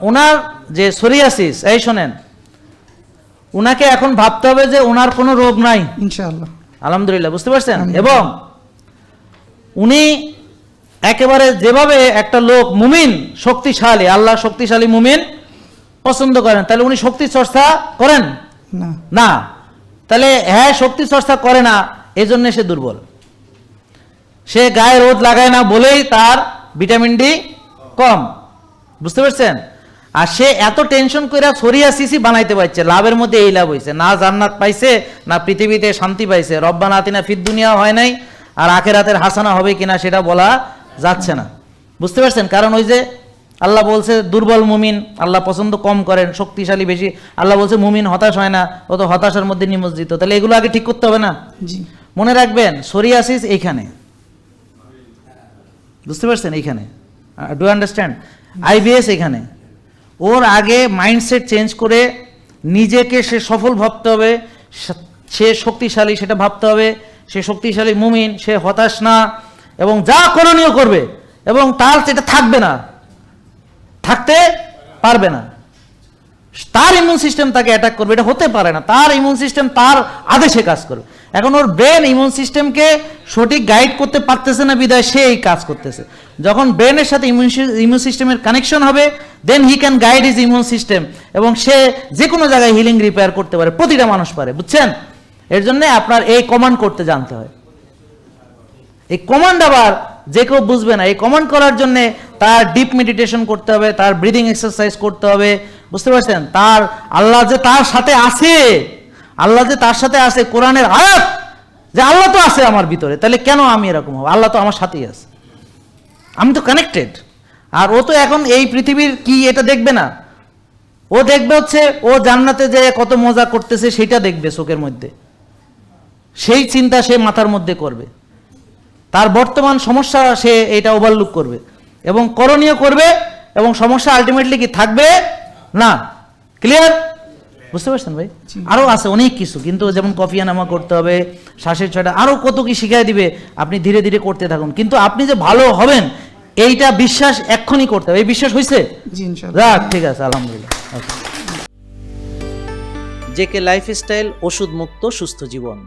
ওনার যে সোরিয়াসিস, এই শোনেন, উনাকে এখন ভাবতে হবে যে ওনার কোনো রোগ নাই ইনশাআল্লাহ, আলহামদুলিল্লাহ, বুঝতে পারছেন। এবং উনি একেবারে যেভাবে একটা লোক মুমিন শক্তিশালী, আল্লাহ শক্তিশালী মুমিন পছন্দ করেন, তাহলে উনি শক্তি চর্চা করেন না না, তাহলে হ্যাঁ শক্তি চর্চা করে না, এজন্য সে দুর্বল। সে গায়ে রোদ লাগায় না বলেই তার ভিটামিন ডি কম, বুঝতে পারছেন। আর সে এত টেনশন করে সোরিয়াসিসই বানাইতে পারছে, লাভের মধ্যে এই লাভ হয়েছে, না জান্নাত পাইছে না পৃথিবীতে শান্তি পাইছে। রব্বানা আতিনা ফিদ দুনিয়া হয় নাই, আর আখিরাতের হাসানা হবে কিনা সেটা বলা যাচ্ছে না, বুঝতে পারছেন। কারণ ওই যে আল্লাহ বলছে দুর্বল মুমিন আল্লাহ পছন্দ কম করেন, শক্তিশালী বেশি। আল্লাহ বলছে মুমিন হতাশ হয় না, ও তো হতাশার মধ্যে নিমজ্জিত। তাহলে এগুলো আগে ঠিক করতে হবে না? জি, মনে রাখবেন সোরিয়াসিস এইখানে, বুঝতে পারছেন, এইখানে। Do understand? আইবিএস এখানে। ওর আগে মাইন্ডসেট চেঞ্জ করে নিজেকে সে সফল ভাবতে হবে, সে শক্তিশালী সেটা ভাবতে হবে, সে শক্তিশালী মুমিন, সে হতাশ না, এবং যা করণীয় করবে, এবং তার সেটা থাকবে না, থাকতে পারবে না। তার ইমিউন সিস্টেম তাকে অ্যাটাক করবে, এটা হতে পারে না। তার ইমিউন সিস্টেম তার আদেশে কাজ করবে। এখন ওর ব্রেন ইমিউন সিস্টেমকে সঠিক গাইড করতে পারতেছে না, বিদায় সে এই কাজ করতেছে। যখন ব্রেনের সাথে ইমিউন সিস্টেমের কানেকশন হবে, then he can guide his immune system, এবং সে যে কোনো জায়গায় হিলিং রিপেয়ার করতে পারে, প্রতিটা মানুষ পারে, বুঝছেন। এর জন্য আপনার এই কমান্ড করতে জানতে হয়। এই কমান্ড আবার যে কেউ বুঝবে না। এই কমান্ড করার জন্য তার ডিপ মেডিটেশন করতে হবে, তার ব্রিদিং এক্সারসাইজ করতে হবে, বুঝতে পারছেন। তার আল্লাহ যে তার সাথে আছে, আল্লাহ যে তার সাথে আছে, কোরআনের আয়াত যে আল্লাহ তো আছে আমার ভিতরে, তাহলে কেন আমি এরকম হব? আল্লাহ তো আমার সাথেই আছে, আমি তো কানেক্টেড। আর ও তো এখন এই পৃথিবীর কি এটা দেখবে না, ও দেখবে হচ্ছে ও জান্নাতে যে কত মজা করতেছে সেটা দেখবে চোখের মধ্যে, সেই চিন্তা সে মাথার মধ্যে করবে। তার বর্তমান সমস্যা সে এটা ওভারলুক করবে এবং করণীয় করবে, এবং সমস্যা আলটিমেটলি কি থাকবে না। ক্লিয়ার? বুঝতে পারছেন ভাই? আরও আছে অনেক কিছু, কিন্তু যেমন কফিয়ানামা করতে হবে, শ্বাসের ছয়টা, আরও কত কি শিখাই দিবে, আপনি ধীরে ধীরে করতে থাকুন। কিন্তু আপনি যে ভালো হবেন এইটা বিশ্বাস এক্ষুনি করতে হবে। এই বিশ্বাস হয়েছে? জি ইনশাআল্লাহ। রাখ, ঠিক আছে, আলহামদুলিল্লাহ। জেকে লাইফস্টাইল, ওষুধ মুক্ত সুস্থ জীবন।